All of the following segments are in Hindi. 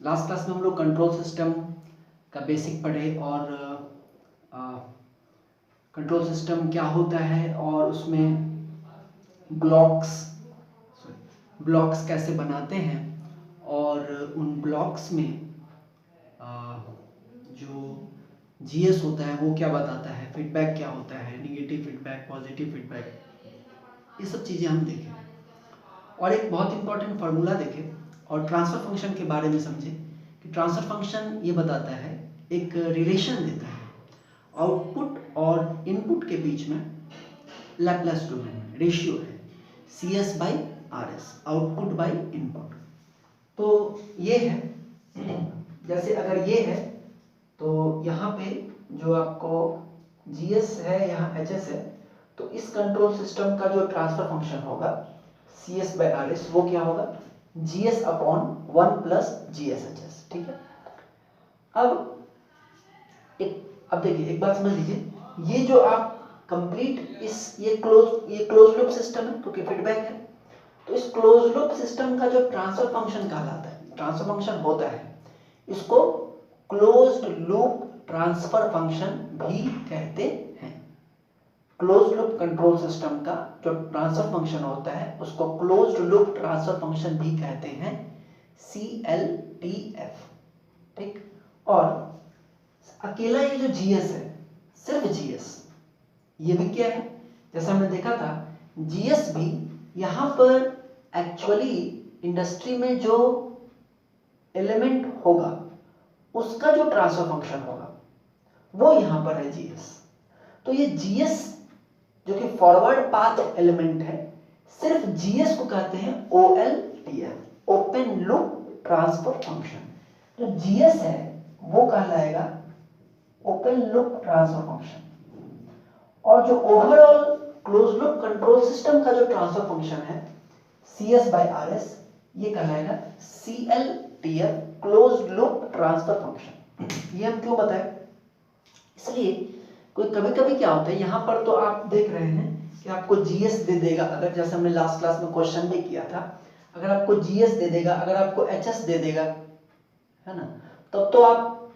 लास्ट क्लास में हम लोग कंट्रोल सिस्टम का बेसिक पढ़े और कंट्रोल सिस्टम क्या होता है और उसमें ब्लॉक्स कैसे बनाते हैं और उन ब्लॉक्स में जो जीएस होता है वो क्या बताता है, फीडबैक क्या होता है, निगेटिव फीडबैक, पॉजिटिव फीडबैक, ये सब चीज़ें हम देखें और एक बहुत इंपॉर्टेंट फार्मूला देखें और ट्रांसफर फंक्शन के बारे में समझें कि ट्रांसफर फंक्शन ये बताता है, एक रिलेशन देता है आउटपुट और इनपुट के बीच में लैप्लास डोमेन रेशियो है CS by RS, output by input. तो ये है, जैसे अगर ये है तो यहाँ पे जो आपको GS है, यहाँ HS है, तो इस कंट्रोल सिस्टम का जो ट्रांसफर फंक्शन होगा CS by RS वो क्या होगा, GS अपॉन 1 प्लस GSHS। ठीक है, अब देखिए एक बात समझ लीजिए, ये जो आप कंप्लीट ये क्लोज लूप सिस्टम है क्योंकि फीडबैक है, तो इस क्लोज लूप सिस्टम का जो ट्रांसफर फंक्शन कहलाता है, ट्रांसफर फंक्शन होता है, इसको क्लोज्ड लूप ट्रांसफर फंक्शन भी कहते हैं। क्लोज्ड लूप कंट्रोल सिस्टम का जो ट्रांसफर फंक्शन होता है उसको क्लोज्ड लूप ट्रांसफर फंक्शन भी कहते हैं, CLTF। ठीक, और अकेला ये जो GS है, सिर्फ GS, ये भी क्या है, जैसा हमने देखा था GS भी यहाँ पर एक्चुअली इंडस्ट्री में जो एलिमेंट होगा उसका जो ट्रांसफर फंक्शन होगा वो यहाँ पर है GS। तो ये GS जो कि फॉरवर्ड पाथ एलिमेंट है, सिर्फ GS को कहते हैं OLTF, open loop transfer function. जो GS है वो कहलाएगा ओपन लूप ट्रांसफर फंक्शन, और जो overall close loop control system का जो ट्रांसफर फंक्शन है CS by RS, ये कहलाएगा CLTF, close loop transfer function. ये हम क्यों बताएं, इसलिए कोई कभी कभी क्या होता है, यहाँ पर तो आप देख रहे हैं कि आपको GS दे देगा, अगर जैसे हमने लास्ट क्लास में क्वेश्चन भी किया था, अगर आपको GS दे देगा, अगर आपको HS दे देगा, है ना, तब तो आप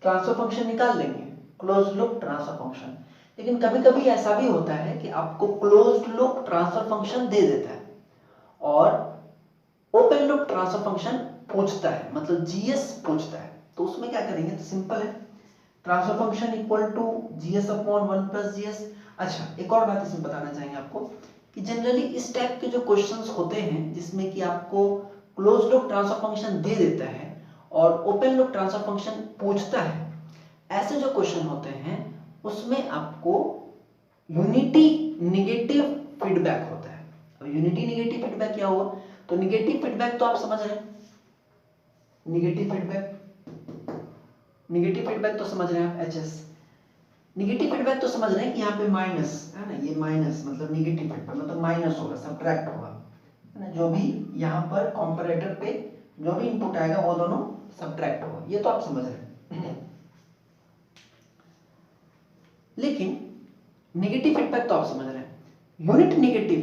ट्रांसफर फंक्शन निकाल लेंगे, क्लोज लूप ट्रांसफर फंक्शन। लेकिन कभी कभी ऐसा भी होता है कि आपको क्लोज्ड लूप ट्रांसफर फंक्शन दे देता है और ओपन लूप ट्रांसफर फंक्शन पूछता है, मतलब GS पूछता है, तो उसमें क्या करेंगे, तो सिंपल है, transfer function equal to GS upon 1 plus GS। अच्छा, एक और बात इसमें बताना चाहेंगे आपको कि जनरली इस टाइप के जो क्वेश्चंस होते हैं जिसमें कि आपको क्लोज लूप ट्रांसफर फंक्शन दे देता है और ओपन लूप ट्रांसफर फंक्शन पूछता है, ऐसे जो क्वेश्चन होते हैं उसमें आपको यूनिटी निगेटिव फीडबैक होता है। अब यूनिटी निगेटिव फीडबैक क्या हुआ, तो निगेटिव फीडबैक तो आप समझ रहे हैं, निगेटिव फीडबैक तो समझ रहे हैं आप, HS निगेटिव फीडबैक तो समझ रहे हैं कि यहाँ पे माइनस है ना, ये माइनस मतलब निगेटिव फीडबैक मतलब माइनस होगा, सब्ट्रैक्ट होगा, है ना, जो भी यहाँ पर कंपैरेटर पे जो भी इनपुट आएगा वो दोनों सब्ट्रैक्ट होगा, ये तो आप समझ रहे हैं। लेकिन नेगेटिव फीडबैक तो आप समझ रहे हैं, यूनिटी निगेटिव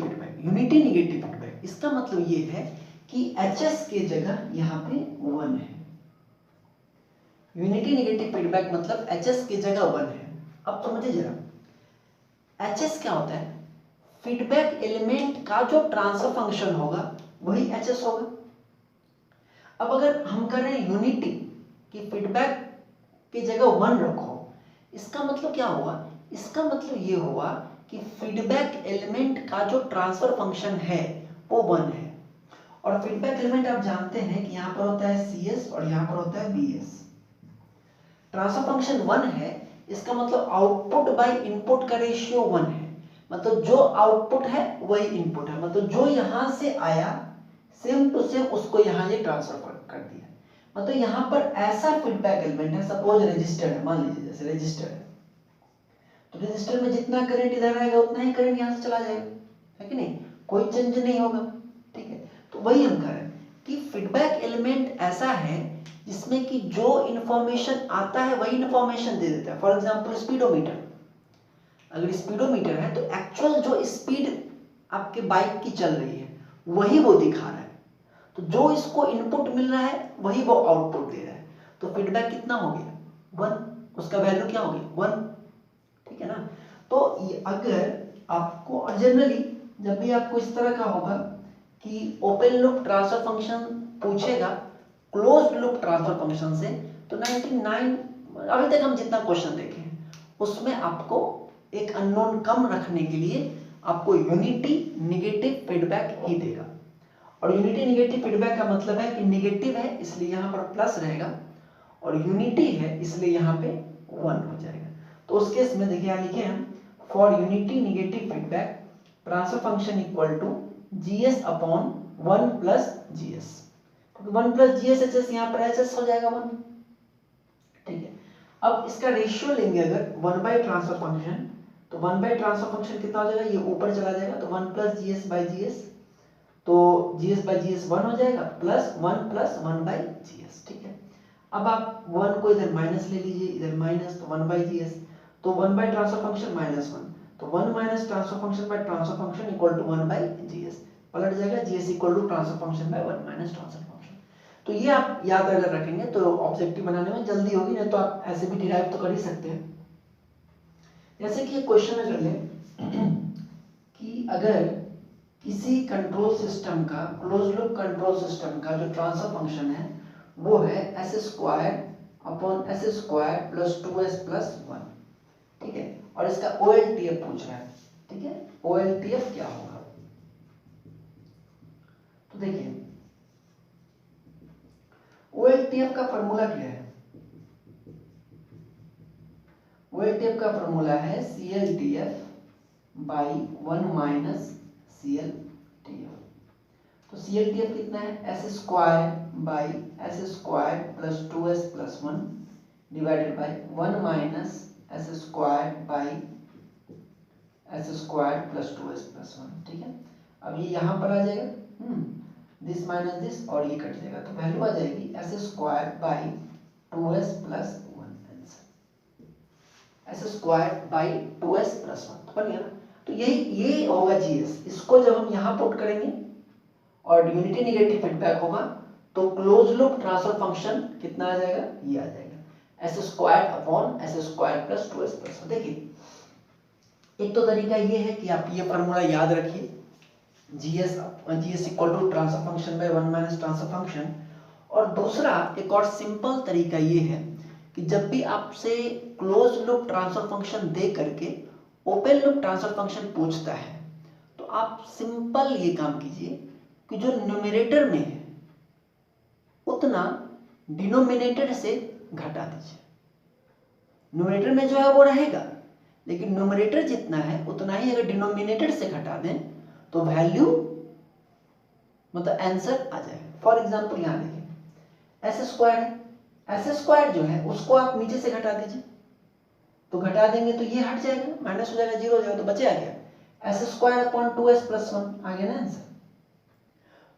फीडबैक, इसका मतलब ये है कि HS के जगह यहाँ पे 1 है। यूनिटी निगेटिव फीडबैक मतलब HS की जगह 1 है। अब समझिए जरा, HS क्या होता है, फीडबैक एलिमेंट का जो ट्रांसफर फंक्शन होगा वही HS होगा। अब अगर हम कर रहे हैं यूनिटी की फीडबैक की जगह 1 रखो, इसका मतलब क्या हुआ, इसका मतलब ये हुआ कि फीडबैक एलिमेंट का जो ट्रांसफर फंक्शन है वो 1 है, और फीडबैक एलिमेंट आप जानते हैं कि यहाँ पर होता है CS और यहाँ पर होता है BS। ट्रांसफर फंक्शन 1 है, इसका मतलब आउटपुट बाय इनपुट का रेशियो 1 है, मतलब जो आउटपुट है वही इनपुट है, मतलब जो यहाँ से आया सेम टू सेम उसको यहाँ ये ट्रांसफर कर दिया। मतलब यहाँ पर ऐसा फीडबैक एलिमेंट है, सपोज रजिस्टर है, मान लीजिए जैसे रजिस्टर है, तो रजिस्टर में जितना करंट इधर आएगा उतना ही करंट यहाँ से चला जाएगा, है कि नहीं, कोई चेंज नहीं होगा। ठीक है, तो वही हम कह रहे हैं कि फीडबैक एलिमेंट ऐसा है जिसमें कि जो इंफॉर्मेशन आता है वही इंफॉर्मेशन दे देता है। फॉर एग्जांपल स्पीडोमीटर, अगर स्पीडोमीटर है तो एक्चुअल जो स्पीड आपके बाइक की चल रही है वही वो दिखा रहा है, तो जो इसको इनपुट मिल रहा है वही वो आउटपुट दे रहा है, तो फीडबैक कितना हो गया 1, उसका वैल्यू क्या हो गया 1, ठीक है ना। तो अगर आपको जनरली जब भी आपको इस तरह का होगा कि ओपन लूप ट्रांसफर फंक्शन पूछेगा क्लोज्ड लूप ट्रांसफर फंक्शन से, तो 99 अभी तक हम जितना क्वेश्चन देखे हैं उसमें आपको एक अननोन कम रखने के लिए आपको यूनिटी निगेटिव फीडबैक ही देगा। और यूनिटी निगेटिव फीडबैक का मतलब है कि निगेटिव है इसलिए यहाँ पर प्लस रहेगा, और यूनिटी है इसलिए यहाँ पे 1 हो जाएगा। तो उस केस में देखिए यहाँ लिखे हम for unity negative feedback transfer function equal to GS upon 1 plus GS, क्योंकि 1 प्लस GS यहाँ पर HS हो जाएगा 1, ठीक है। अब इसका रेशियो लेंगे अगर 1 बाई ट्रांसफर फंक्शन, तो 1 बाई ट्रांसफर फंक्शन कितना हो जाएगा, ये ऊपर चला जाएगा तो 1 प्लस GS बाई GS, तो GS बाई GS 1 हो जाएगा प्लस 1 प्लस 1 बाई GS, ठीक है। अब आप 1 को इधर माइनस ले लीजिए, इधर माइनस, तो 1 बाई GS, तो 1 बाई ट्रांसफर फंक्शन माइनस 1, तो 1 minus transfer function by transfer function equal to 1 by GS, पलट जाएगा GS equal to transfer function by 1 minus transfer function. तो ये आप याद अगर रखेंगे तो ऑब्जेक्टिव बनाने में जल्दी होगी, नहीं तो आप ऐसे भी डिराइव तो कर ही सकते हैं। जैसे कि क्वेश्चन में कर लें कि अगर किसी कंट्रोल सिस्टम का, क्लोज लूप कंट्रोल सिस्टम का जो ट्रांसफर फंक्शन है वो है S square upon S square plus 2s plus 1, ठीक है, और इसका OLTF पूछ रहा है, ठीक है। OLTF क्या होगा, तो देखिए OLTF का फॉर्मूला क्या है, OLTF का फॉर्मूला है CLTF बाई 1 माइनस CLTF। तो CLTF कितना है, S square by S square plus 2s plus 1 divided by 1 minus S square by S square plus 2s plus 1, ठीक है। अब ये यहाँ पर आ जाएगा दिस माइनस दिस और ये कट जाएगा, तो वैल्यू आ जाएगी S square by 2s plus 1, S square by 2s plus 1, तो बन गया ना। तो ये होगा GS, इसको जब हम यहाँ पुट करेंगे और यूनिटी निगेटिव फीडबैक होगा तो क्लोज लूप ट्रांसफर फंक्शन कितना आ जाएगा, ये आ जाएगा S square upon S square plus 2s plus 1। देखिए एक तो तरीका ये है कि आप ये फार्मूला याद रखिए, GS equal to transfer function by 1 minus transfer function, और दूसरा एक और सिंपल तरीका ये है कि जब भी आपसे क्लोज लूप ट्रांसफर फंक्शन दे करके ओपन लूप ट्रांसफर फंक्शन पूछता है तो आप सिंपल ये काम कीजिए कि जो न्यूमरेटर में है उतना डिनोमिनेटर से घटा दीजिए। न्यूमरेटर में जो है वो रहेगा, लेकिन न्यूमरेटर जितना है उतना ही अगर डिनोमिनेटर से घटा दें तो वैल्यू मतलब आंसर आ जाएगा। फॉर एग्जांपल यहाँ देखिए एस स्क्वायर है, एस स्क्वायर जो है उसको आप नीचे से घटा दीजिए, तो घटा देंगे तो ये हट जाएगा, माइनस हो जाएगा, जीरो हो जाएगा, तो बचे आ गया S square upon 2s plus 1, आ गया ना आंसर।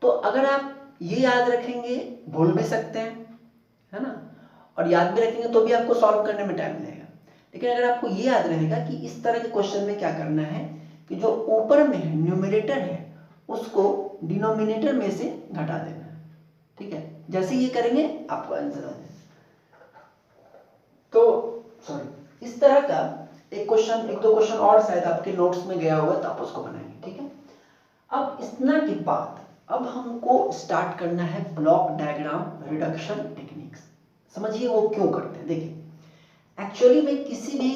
तो अगर आप ये याद रखेंगे, भूल भी सकते हैं, है ना, और याद भी रखेंगे तो भी आपको सॉल्व करने में टाइम लगेगा, लेकिन अगर आपको ये याद रहेगा कि इस तरह के क्वेश्चन में क्या करना है कि जो ऊपर में है न्यूमरेटर है उसको डिनोमिनेटर में से घटा देना है, ठीक है। जैसे ये करेंगे आपको आंसर आ जाएगा। तो सॉरी, इस तरह का एक क्वेश्चन, एक दो क्वेश्चन और शायद आपके नोट्स में गया हुआ तो आप उसको बनाएंगे, ठीक है। अब इतना के बाद अब हमको स्टार्ट करना है ब्लॉक डायग्राम रिडक्शन टेक्निक्स। समझिए वो क्यों करते हैं। देखिए एक्चुअली में किसी भी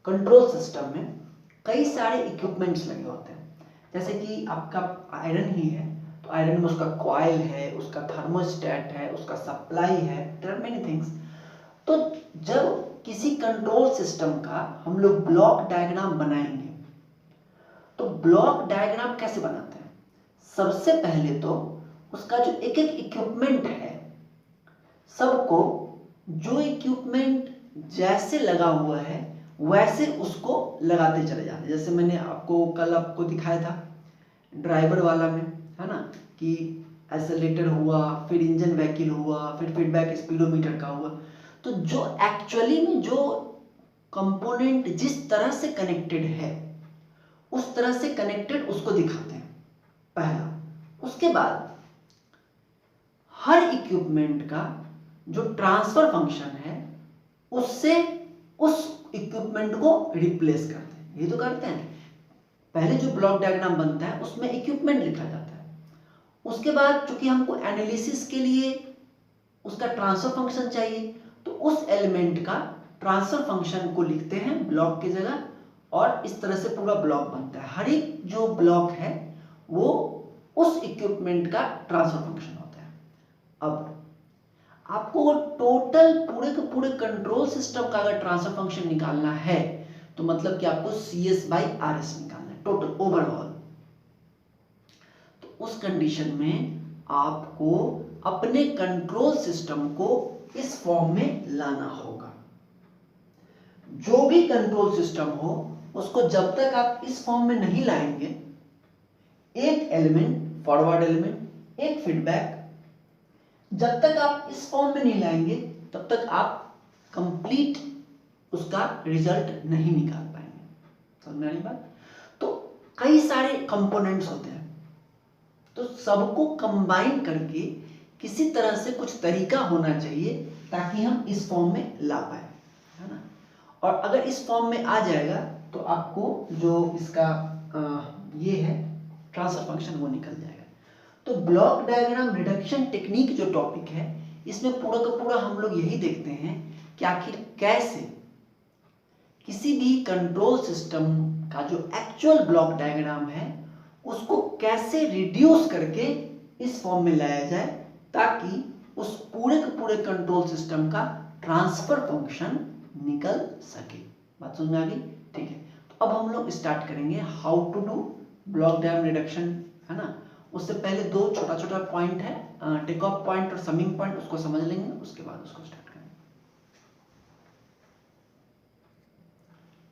कंट्रोल सिस्टम में कई सारे इक्विपमेंट्स लगे होते हैं, जैसे कि आपका आयरन ही है तो आयरन में उसका कॉइल है, उसका थर्मोस्टेट है, उसका सप्लाई है, देयर आर मेनी थिंग्स। तो जब किसी कंट्रोल सिस्टम का हम लोग ब्लॉक डायग्राम बनाएंगे तो ब्लॉक डायग्राम कैसे बनाते हैं, सबसे पहले तो उसका जो एक एक इक्विपमेंट है सबको जो इक्विपमेंट जैसे लगा हुआ है वैसे उसको लगाते चले जाते हैं। जैसे मैंने आपको कल आपको दिखाया था ड्राइवर वाला में, है ना, कि एक्सेलेरेटर हुआ, फिर इंजन व्हीकल हुआ, फिर फीडबैक स्पीडोमीटर का हुआ। तो जो एक्चुअली में जो कंपोनेंट जिस तरह से कनेक्टेड है उस तरह से कनेक्टेड उसको दिखाते हैं पहला। उसके बाद हर इक्विपमेंट का जो ट्रांसफर फंक्शन है उससे उस इक्विपमेंट को रिप्लेस करते हैं। ये तो करते हैं, पहले जो ब्लॉक डायग्राम बनता है उसमें इक्विपमेंट लिखा जाता है, उसके बाद चूंकि हमको एनालिसिस के लिए उसका ट्रांसफर फंक्शन चाहिए तो उस एलिमेंट का ट्रांसफर फंक्शन को लिखते हैं ब्लॉक की जगह, और इस तरह से पूरा ब्लॉक बनता है। हर एक जो ब्लॉक है वो उस इक्विपमेंट का ट्रांसफर फंक्शन होता है। अब आपको टोटल पूरे के पूरे कंट्रोल सिस्टम का अगर ट्रांसफर फंक्शन निकालना है तो मतलब कि आपको CS बाई RS निकालना है टोटल ओवरऑल। तो उस कंडीशन में आपको अपने कंट्रोल सिस्टम को इस फॉर्म में लाना होगा। जो भी कंट्रोल सिस्टम हो उसको जब तक आप इस फॉर्म में नहीं लाएंगे, एक एलिमेंट फॉरवर्ड एलिमेंट एक फीडबैक, जब तक आप इस फॉर्म में नहीं लाएंगे तब तक आप कंप्लीट उसका रिजल्ट नहीं निकाल पाएंगे। समझ में आ रही बात? तो कई सारे कंपोनेंट्स होते हैं, तो सबको कंबाइन करके किसी तरह से कुछ तरीका होना चाहिए ताकि हम इस फॉर्म में ला पाए, है ना। और अगर इस फॉर्म में आ जाएगा तो आपको जो इसका ये है ट्रांसफर फंक्शन वो निकल जाएगा। तो ब्लॉक डायग्राम रिडक्शन टेक्निक जो टॉपिक है इसमें पूरा का पूरा हम लोग यही देखते हैं कि आखिर कैसे किसी भी कंट्रोल सिस्टम का जो एक्चुअल ब्लॉक डायग्राम है उसको कैसे रिड्यूस करके इस फॉर्म में लाया जाए ताकि उस पूरे के पूरे कंट्रोल सिस्टम का ट्रांसफर फंक्शन निकल सके। बात समझ में आ गई? ठीक है, तो अब हम लोग स्टार्ट करेंगे how to do block diagram reduction, है ना। उससे पहले दो छोटा छोटा पॉइंट है, टेक ऑफ पॉइंट और समिंग पॉइंट, उसको समझ लेंगे, उसके बाद उसको स्टार्ट करेंगे।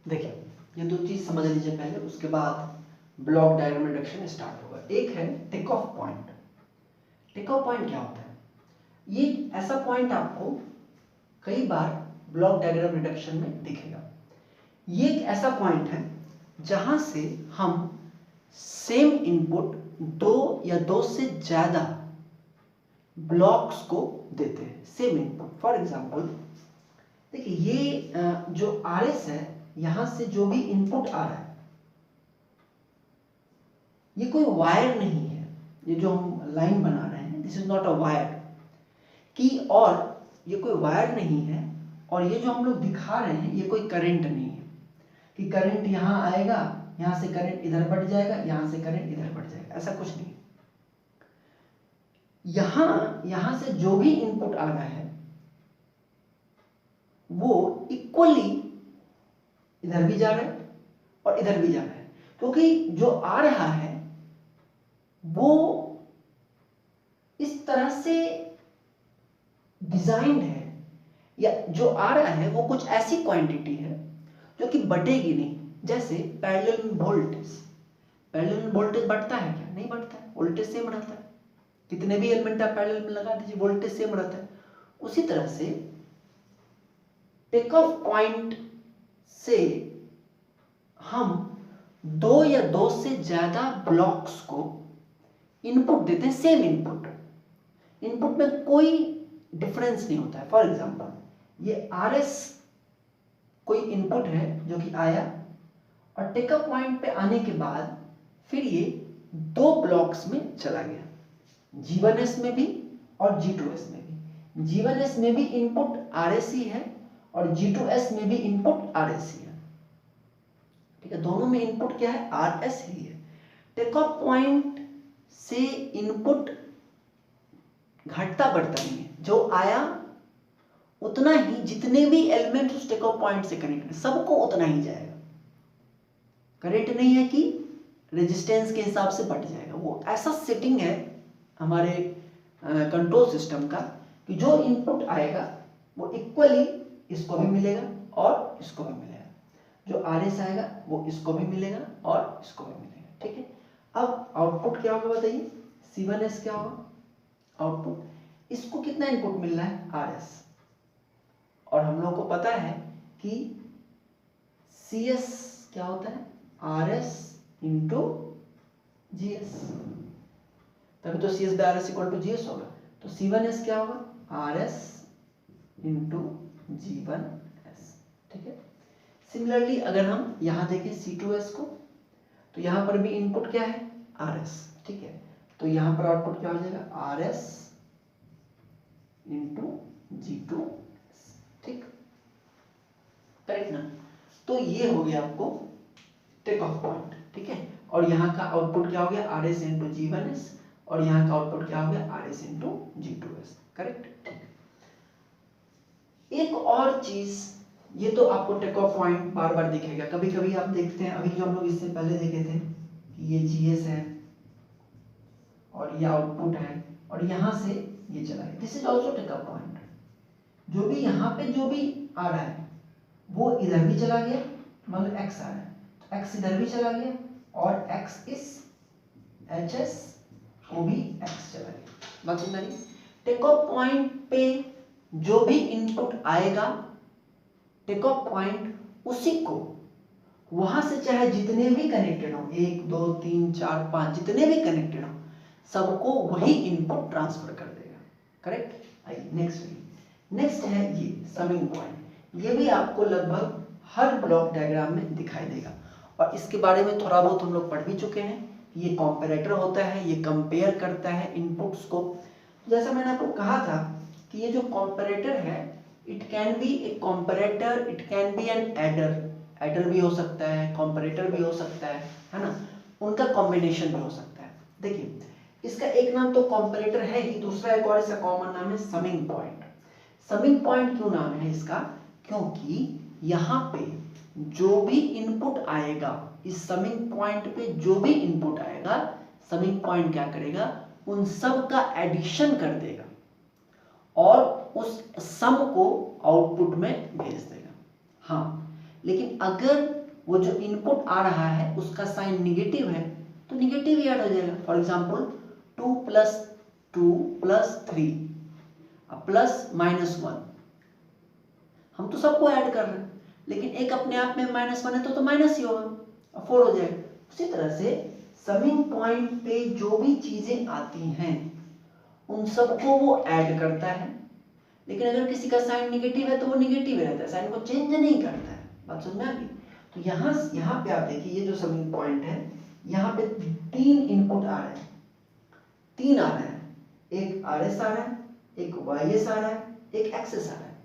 देखिए ये दो चीज समझ लीजिए पहले, उसके बाद ब्लॉक डायग्राम रिडक्शन स्टार्ट होगा। एक है take off point. Take off point क्या होता है? ये ऐसा पॉइंट आपको कई बार ब्लॉक डायग्राम रिडक्शन में दिखेगा। ये एक ऐसा पॉइंट है जहां से हम सेम इनपुट दो या दो से ज्यादा ब्लॉक्स को देते हैं, सेम इनपुट। फॉर एग्जांपल देखिए ये जो RS है, यहां से जो भी इनपुट आ रहा है ये कोई वायर नहीं है, ये जो हम लाइन बना रहे हैं this is not a wire की, और ये कोई वायर नहीं है, और ये जो हम लोग दिखा रहे हैं ये कोई करंट नहीं है कि करंट यहां आएगा, यहां से करंट इधर बढ़ जाएगा, यहां से करंट इधर बढ़ जाएगा, ऐसा कुछ नहीं। यहां से जो भी इनपुट आ रहा है वो इक्वली इधर भी जा रहा है और इधर भी जा रहा है, क्योंकि जो आ रहा है वो इस तरह से डिजाइंड है, या जो आ रहा है वो कुछ ऐसी क्वांटिटी है जो कि बढ़ेगी नहीं। जैसे पैरेलल में वोल्टेज, पैरेलल में वोल्टेज बढ़ता है क्या? नहीं बढ़ता है, वोल्टेज सेम रहता है। कितने भी एलिमेंट आप पैरेलल में लगा दीजिए वोल्टेज सेम रहता है। उसी तरह से टेक ऑफ पॉइंट से हम दो या दो से ज्यादा ब्लॉक्स को इनपुट देते हैं, सेम इनपुट। इनपुट में कोई डिफरेंस नहीं होता है। फॉर एग्जांपल ये RS कोई इनपुट है जो कि आया, और टेक ऑफ पॉइंट पे आने के बाद फिर ये दो ब्लॉक्स में चला गया, G1S में भी और G2S में भी। G1S में भी इनपुट RS ही है और G2S में भी इनपुट RS ही है, ठीक है। दोनों में इनपुट क्या है? RS ही है। टेक ऑफ पॉइंट से इनपुट घटता बढ़ता नहीं है, जो आया उतना ही, जितने भी एलिमेंट उस टेक ऑफ पॉइंट से कनेक्ट है सबको उतना ही जाएगा। करंट नहीं है कि रेजिस्टेंस के हिसाब से बढ़ जाएगा। वो ऐसा सेटिंग है हमारे कंट्रोल सिस्टम का कि जो इनपुट आएगा वो इक्वली इसको भी मिलेगा और इसको भी मिलेगा, जो RS आएगा वो इसको भी मिलेगा और इसको भी मिलेगा, ठीक है। अब आउटपुट क्या होगा बताइए? C1S क्या होगा आउटपुट? इसको कितना इनपुट मिल रहा है? RS, और हम लोग को पता है कि CS क्या होता है? RS इंटू GS, तभी तो CS by RS equal to GS होगा। तो C1s क्या होगा RS इंटू G1s, ठीक है। सिमिलरली अगर हम यहाँ देखें C2s को, तो यहाँ पर भी इनपुट क्या है RS, ठीक है। तो यहाँ पर आउटपुट क्या हो जाएगा RS इंटू G2s, ठीक, करेक्ट ना। तो ये हो गया आपको टेक ऑफ पॉइंट, ठीक है। और यहाँ का आउटपुट क्या हो गया RS इंटू G1s, और यहाँ का आउटपुट क्या हो गया RS इंटू G2s, करेक्ट, ठीक। एक और चीज, ये तो आपको टेक ऑफ पॉइंट बार बार दिखेगा, कभी कभी आप देखते हैं, अभी जो हम लोग इससे पहले देखे थे कि ये GS है और ये आउटपुट है और यहाँ से ये चला गया, this is also take off point. जो भी यहाँ पे जो भी आ रहा है वो इधर भी चला गया, मतलब x आ रहा है तो x इधर भी चला गया, और x इस HS को भी x चला गया। बात समझ रही? टेक ऑफ पॉइंट पे जो भी इनपुट आएगा, टेक ऑफ पॉइंट उसी को वहां से चाहे जितने भी कनेक्टेड हो, 1 2 3 4 5 जितने भी कनेक्टेड हो, सबको वही इनपुट ट्रांसफर कर देगा, करेक्ट। आइए नेक्स्ट है ये समिंग पॉइंट। ये भी आपको लगभग हर ब्लॉक डायग्राम में दिखाई देगा, और इसके बारे में थोड़ा बहुत हम लोग पढ़ भी चुके हैं। ये कंपैरेटर होता है, ये कंपेयर करता है इनपुट्स को। जैसा मैंने आपको कहा था कि ये जो कंपैरेटर है, it can be a comparator, it can be an adder भी हो सकता है, कंपैरेटर भी हो सकता है ना, उनका कॉम्बिनेशन भी हो सकता है। देखिए इसका एक नाम तो कंपैरेटर है ही, दूसरा एक और इसका कॉमन नाम है समिंग पॉइंट। समिंग पॉइंट क्यों नाम है इसका? क्योंकि यहाँ पे जो भी इनपुट आएगा, इस समिंग पॉइंट पे जो भी इनपुट आएगा, समिंग पॉइंट क्या करेगा, उन सब का एडिशन कर देगा और उस सम को आउटपुट में भेज देगा। हाँ, लेकिन अगर वो जो इनपुट आ रहा है उसका साइन निगेटिव है तो निगेटिव ही ऐड हो जाएगा। फॉर एग्जांपल 2 + 2 + 3 प्लस -1, हम तो सबको ऐड कर रहे हैं, लेकिन एक अपने आप में -1 है तो माइनस ही होगा, 4 हो जाएगा। उसी तरह से समिंग पॉइंट पे जो भी चीजें आती हैं उन सबको वो ऐड करता है, लेकिन अगर किसी का साइन निगेटिव है तो वो निगेटिव रहता है, साइन को चेंज नहीं करता है। बात समझ में आ गई? तो यहाँ पे आप देखिए, ये जो समिंग पॉइंट है, यहाँ पे 3 इनपुट आ रहे हैं, 3 आ रहे हैं, एक RS आ रहा है, एक YS आ रहा है, एक XS आ रहा है।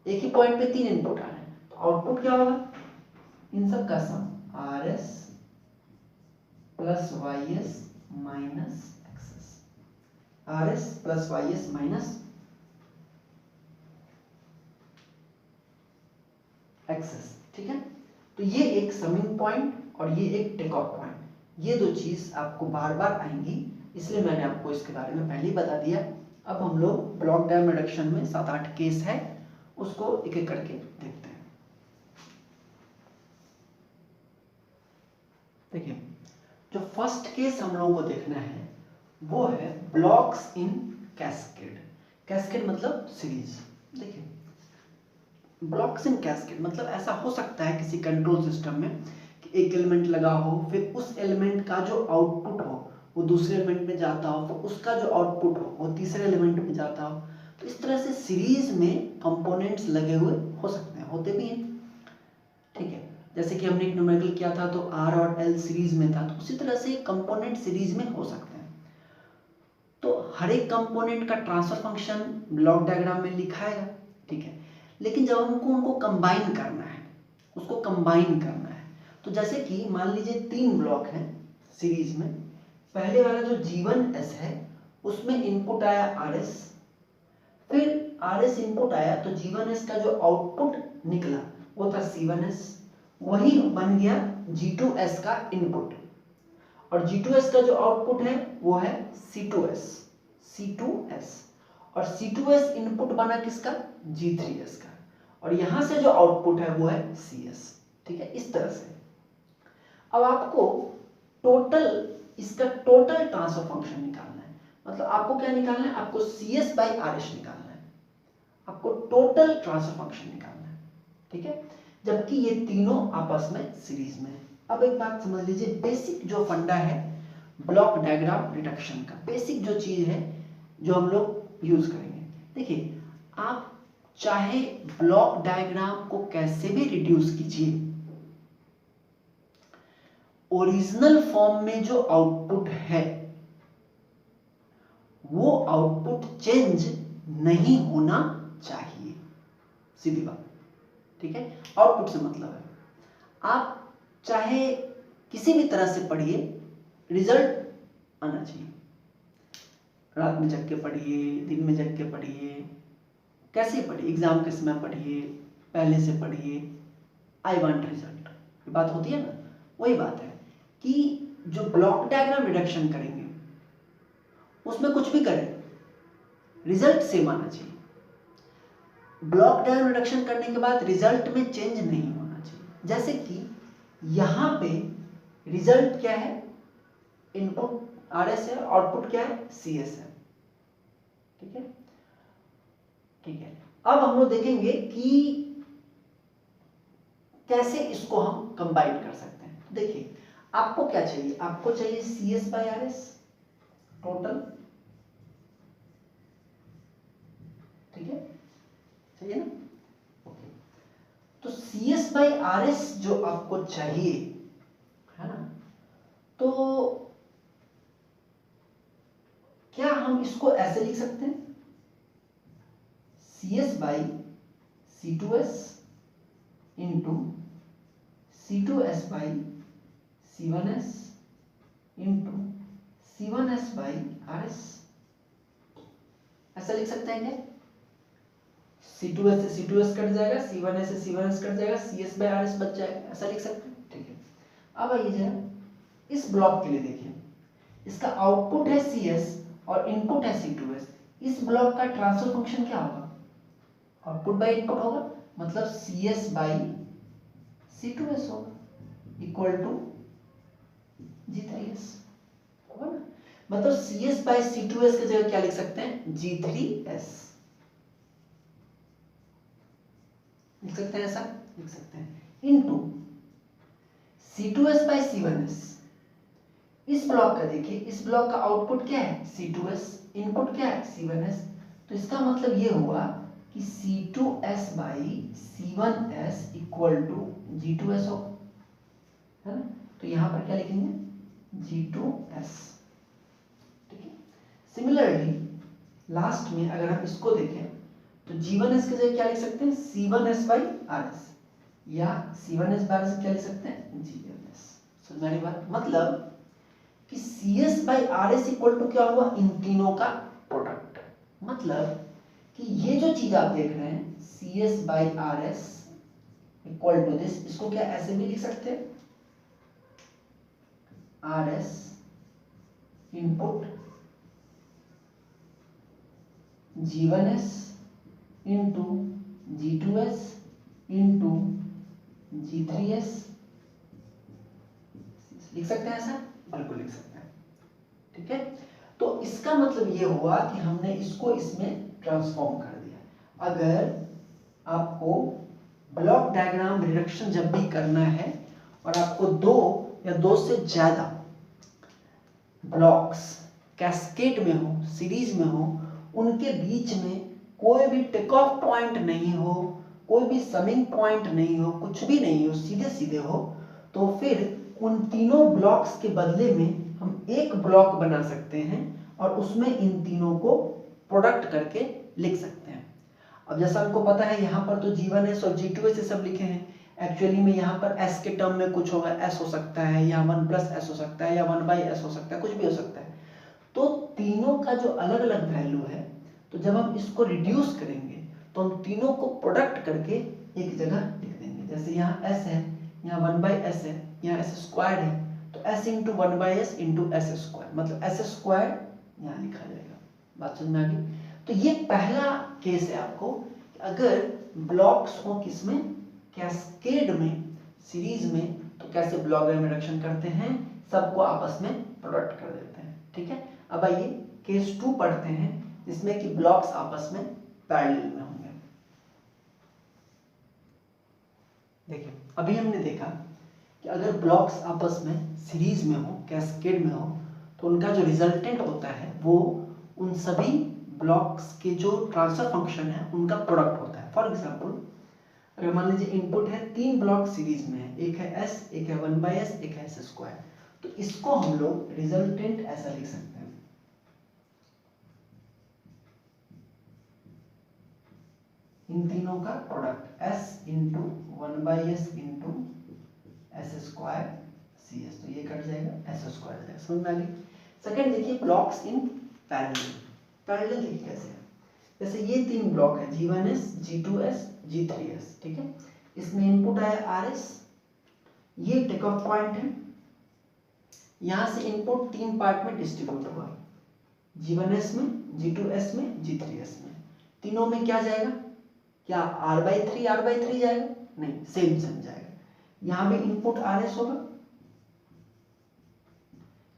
एक ही पॉइंट पे 3 इनपुट आ रहे हैं, तो आउटपुट क्या होगा, इन सब का सम RS + YS - XS, RS + YS - XS, ठीक है। तो ये एक समिंग पॉइंट और ये एक टेक ऑफ पॉइंट, ये दो चीज आपको बार बार आएंगी, इसलिए मैंने आपको इसके बारे में पहले ही बता दिया। अब हम लोग ब्लॉक डायग्राम रिडक्शन में 7-8 केस है, उसको एक एक करके देखते हैं। देखिए, जो फर्स्ट केस हम लोगों को देखना है वो है ब्लॉक्स इन कैस्केड। कैस्केड मतलब सीरीज। देखिए, ब्लॉक्स इन कैस्केड मतलब ऐसा हो सकता है किसी कंट्रोल सिस्टम में कि एक एलिमेंट लगा हो, फिर उस एलिमेंट का जो आउटपुट हो वो दूसरे एलिमेंट में जाता हो, फिर उसका जो आउटपुट हो वो तीसरे एलिमेंट में जाता हो। तो इस तरह से सीरीज में कंपोनेंट्स लगे हुए हो सकते हैं, होते भी हैं, ठीक है। जैसे कि हमने एक न्यूमेरिकल किया था तो R और L सीरीज में था, तो उसी तरह से कंपोनेंट सीरीज में हो सकते हैं। तो हर एक कंपोनेंट का ट्रांसफर फंक्शन ब्लॉक डायग्राम में लिखा है, ठीक है। लेकिन जब हमको उनको कंबाइन करना है, उसको कंबाइन करना है, तो जैसे कि मान लीजिए 3 ब्लॉक हैं सीरीज में। पहले वाला जो G1s है उसमें इनपुट आया RS, फिर RS इनपुट आया तो G1s का जो आउटपुट निकला वो था C1s, वही बन गया G2s का इनपुट, और G2s का जो आउटपुट है वो है C2s, और C2s इनपुट बना किसका, G3s का, और यहां से जो आउटपुट है वो है CS, ठीक है। इस तरह से अब आपको इसका टोटल ट्रांसफर फंक्शन निकालना है। मतलब आपको क्या निकालना है, आपको CS/RS निकालना है, आपको टोटल ट्रांसफर फंक्शन निकालना है, ठीक है। जबकि ये तीनों आपस में सीरीज में है। अब एक बात समझ लीजिए, बेसिक जो फंडा है ब्लॉक डायग्राम रिडक्शन का, बेसिक जो चीज है जो हम लोग यूज करेंगे। देखिए, आप चाहे ब्लॉक डायग्राम को कैसे भी रिड्यूस कीजिए, ओरिजिनल फॉर्म में जो आउटपुट है वो आउटपुट चेंज नहीं होना चाहिए, सीधी बात, ठीक है। आउटपुट से मतलब है आप चाहे किसी भी तरह से पढ़िए, रिजल्ट आना चाहिए। रात में जग के पढ़िए, दिन में जग के पढ़िए, कैसे पढ़िए, एग्जाम के समय पढ़िए, पहले से पढ़िए, आई वांट रिजल्ट, ये बात होती है ना। वही बात है कि जो ब्लॉक डायग्राम रिडक्शन करेंगे उसमें कुछ भी करें, रिजल्ट सेम आना चाहिए। ब्लॉक डायग्राम रिडक्शन करने के बाद रिजल्ट में चेंज नहीं होना चाहिए। जैसे कि यहां पे रिजल्ट क्या है, इनपुट RS है, आउटपुट क्या है, CS है, ठीक है, ठीक है। अब हम लोग देखेंगे कि कैसे इसको हम कंबाइन कर सकते हैं। देखिए, आपको क्या चाहिए, आपको चाहिए CS/RS टोटल, ठीक है, चाहिए ना, ओके। तो CS/RS जो आपको चाहिए, है ना, तो क्या हम इसको ऐसे लिख सकते हैं, CS/C2S into C2S/C1S into C1S/RS, ऐसा लिख सकते हैं क्या? C2S से C2S कट जाएगा, C1S से C1S कट जाएगा, CS/RS बच जाएगा, ऐसा लिख सकते हैं, ठीक है। अब आइए जरा इस ब्लॉक के लिए देखिए, इसका आउटपुट है CS और इनपुट है C2S। इस ब्लॉक का ट्रांसफर फंक्शन क्या होगा, आउटपुट बाय इनपुट होगा, मतलब CS/C2S होगा इक्वल टू G3S होगा ना। मतलब CS/C2S की जगह क्या लिख सकते हैं, G3S लिख सकते हैं, ऐसा लिख सकते हैं, इनटू C2S/C1S। इस ब्लॉक का देखिए, इस ब्लॉक का आउटपुट क्या है, C2S, इनपुट क्या है, C1S। तो इसका मतलब ये हुआ कि C2S/C1S इक्वल टू G2S होगा, है ना। तो यहां पर क्या लिखेंगे, G2S, ठीक है। सिमिलरली लास्ट में अगर हम इसको देखें तो G1S की जगह क्या लिख सकते हैं, C1S/RS, या C1S/RS क्या लिख सकते हैं, G1S। समझ में आ रही बात, मतलब कि CS/RS इक्वल टू क्या हुआ, इन तीनों का प्रोडक्ट। मतलब कि ये जो चीज आप देख रहे हैं CS/RS इक्वल टू दिस, इसको क्या ऐसे भी लिख सकते हैं, RS input G1S into G2S into G3S, लिख सकते हैं ऐसा, बिल्कुल लिख सकते हैं, ठीक है। तो इसका मतलब ये हुआ कि हमने इसको इसमें ट्रांसफॉर्म कर दिया। अगर आपको ब्लॉक डायग्राम रिडक्शन जब भी करना है और आपको दो या दो से ज्यादा ब्लॉक्स कैस्केड में हो, सीरीज में हो, उनके बीच में कोई भी टेक ऑफ पॉइंट नहीं हो, कोई भी समिंग पॉइंट नहीं हो, कुछ भी नहीं हो, सीधे सीधे हो, तो फिर उन तीनों ब्लॉक्स के बदले में हम एक ब्लॉक बना सकते हैं और उसमें इन तीनों को प्रोडक्ट करके लिख सकते हैं। अब जैसा हमको पता है यहाँ पर तो G1S और G2S से सब लिखे हैं, एक्चुअली में यहाँ पर S के टर्म में कुछ होगा, S हो सकता है या 1+S हो सकता है या 1/S हो सकता है, कुछ भी हो सकता है। तो तीनों का जो अलग अलग वैल्यू है, तो जब हम इसको रिड्यूस करेंगे तो हम तीनों को प्रोडक्ट करके एक जगह लिख देंगे। जैसे यहाँ S है, यहाँ 1/S है, यहाँ S² है, तो S into 1/S into S², मतलब S² यहाँ लिखा जाएगा। बात समझ में आ गई। तो ये पहला केस है आपको, अगर ब्लॉक्स हो किसमें, कैस्केड में, सीरीज में, तो कैसे ब्लॉक डायग्राम रिडक्शन करते हैं, सबको आपस में प्रोडक्ट कर देते हैं, ठीक है। अब आइए केस 2 पढ़ते हैं, जिसमें कि ब्लॉक्स आपस में पैरेलल में होंगे। देखिए, अभी हमने देखा कि अगर ब्लॉक्स आपस में सीरीज में हो, कैस्केड में हो, तो उनका जो रिजल्टेंट होता है वो उन सभी ब्लॉक्स के जो ट्रांसफर फंक्शन है उनका प्रोडक्ट होता है। फॉर एग्जांपल अगर मान लीजिए इनपुट है 3 ब्लॉक सीरीज में है, एक है s, एक है 1/s, एक है s², तो इसको हम लोग रिजल्टेंट ऐसा लिख सकते हैं, इन तीनों का product s into 1/s into s² cs, तो ये कट जाएगा, s² आ जाएगा। समझ में आ गई। सेकंड देखिए ब्लॉक्स इन पैरेलल। पैरेलल देखिए कैसे है, जैसे ये 3 ब्लॉक है G1s, G2s, G3s, ठीक है। इसमें इनपुट आया RS, ये टेक ऑफ पॉइंट है, यहां से इनपुट 3 पार्ट में डिस्ट्रीब्यूट हुआ, G1s में, G2s में, G3s में। तीनों में क्या जाएगा, क्या R/3 जाएगा? नहीं, सेम जाएगा। यहां भी इनपुट RS होगा,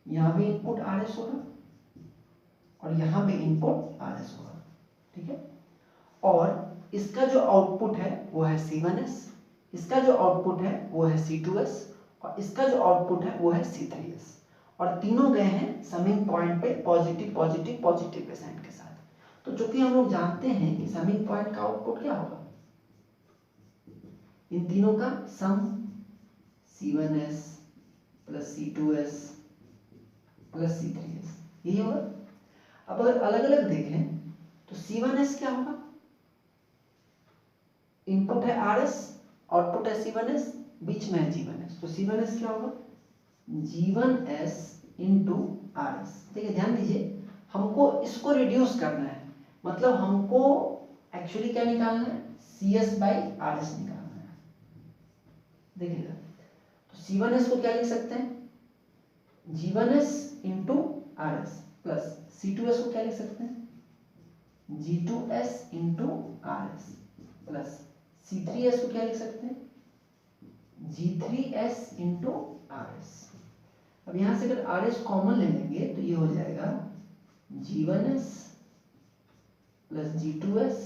यहां भी इनपुट RS होगा और यहां भी इनपुट RS होगा, ठीक है। और इसका जो आउटपुट है वो है C1s, इसका जो आउटपुट है वो है C2s और इसका जो आउटपुट है वो है C3s, और तीनों गए हैं समिंग पॉइंट पे पॉजिटिव पॉजिटिव पॉजिटिव के साइन के साथ। तो चूंकि हम लोग जानते हैं कि समिंग पॉइंट का आउटपुट क्या होगा, इन तीनों का सम C1s plus C2s plus C3s, यही होगा। अब अगर अलग अलग देखें तो C1s क्या होगा, इनपुट है RS, आउटपुट है C1s, बीच में है G1s, तो C1s क्या होगा, G1s इंटू RS। देखिए ध्यान दीजिए, हमको इसको रिड्यूस करना है, मतलब हमको एक्चुअली क्या निकालना है, CS/RS निकालना है। देखिएगा, तो C1s को क्या लिख सकते हैं, G1s into RS, plus C2s को क्या लिख सकते हैं, G2s into RS, plus C3s को क्या लिख सकते हैं, G3s इंटू RS। अब यहां से अगर RS कॉमन ले लेंगे तो ये हो जाएगा G1s plus G2s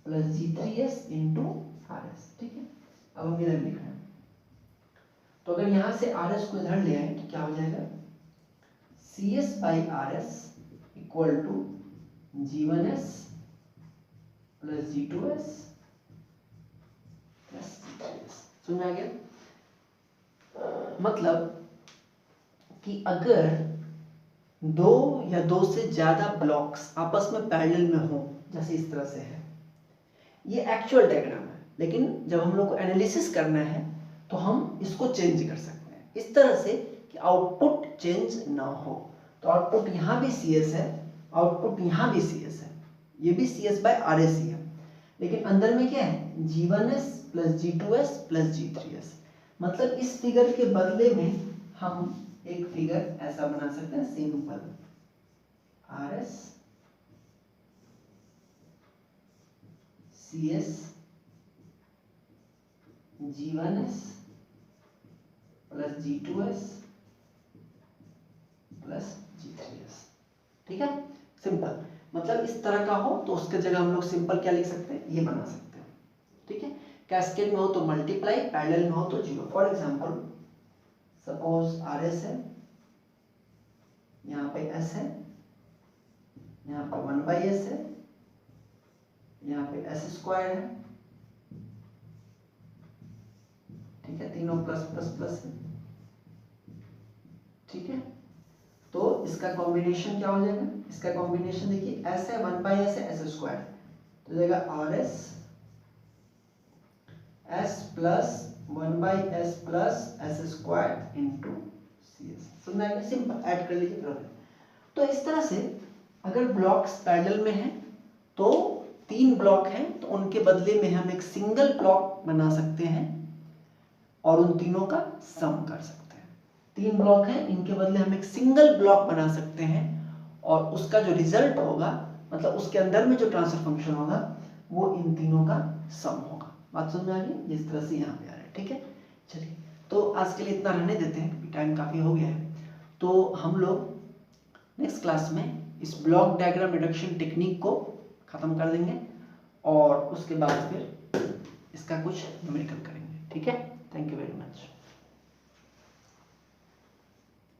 plus G3s into RS, ठीक है। अब हम इधर लिख रहे हैं, तो अगर यहां से RS को इधर ले आए तो क्या हो जाएगा, CS/RS equal to G1s plus G2s plus G3s। समझ आ गया। मतलब कि अगर 2 या 2 से ज्यादा ब्लॉक्स आपस में पैरेलल में हो, जैसे इस तरह से है, ये एक्चुअल डायग्राम है, लेकिन जब हम लोग को एनालिसिस करना है तो हम इसको चेंज कर सकते हैं इस तरह से कि आउटपुट चेंज ना हो। तो आउटपुट यहाँ भी CS है, आउटपुट यहाँ भी CS है, ये भी CS/RS ही है, लेकिन अंदर में क्या है, G1s plus G2s plus G3s। मतलब इस फिगर के बदले में हम एक फिगर ऐसा बना सकते हैं, simple RS CS G1s plus G2s plus G3s, ठीक है। सिंपल, मतलब इस तरह का हो तो उसके जगह हम लोग सिंपल क्या लिख सकते हैं, ये बना सकते हैं, ठीक है। कैस्केड में हो तो मल्टीप्लाई, पैरेलल में हो तो zero. For example suppose RS है, यहाँ पे S है, यहाँ पे 1/s है, यहाँ पे s² है, ठीक है, तीनों प्लस प्लस प्लस है, ठीक है। तो इसका कॉम्बिनेशन क्या हो जाएगा, इसका कॉम्बिनेशन देखिए S है, 1/s है, s², तो जाएगा RS S plus 1/s plus s² into CS। समझ आएगा, सिंपल, ऐड कर लीजिए प्रॉब्लम। तो इस तरह से अगर ब्लॉक्स पैरेलल में हैं तो 3 ब्लॉक हैं तो उनके बदले में हम एक सिंगल ब्लॉक बना सकते हैं और उन तीनों का सम कर सकते हैं। 3 ब्लॉक हैं, इनके बदले हम एक सिंगल ब्लॉक बना सकते हैं और उसका जो रिजल्ट होगा, मतलब उसके अंदर में जो ट्रांसफर फंक्शन होगा वो इन तीनों का सम होगा। बात समझ में आ गई, जिस तरह से यहाँ पे आ रहा है, ठीक है। चलिए, तो आज के लिए इतना रहने देते हैं, टाइम काफ़ी हो गया है। तो हम लोग नेक्स्ट क्लास में इस ब्लॉक डायग्राम रिडक्शन टेक्निक को ख़त्म कर देंगे और उसके बाद फिर इसका कुछ न्यूमेरिकल करेंगे, ठीक है। Thank you very much.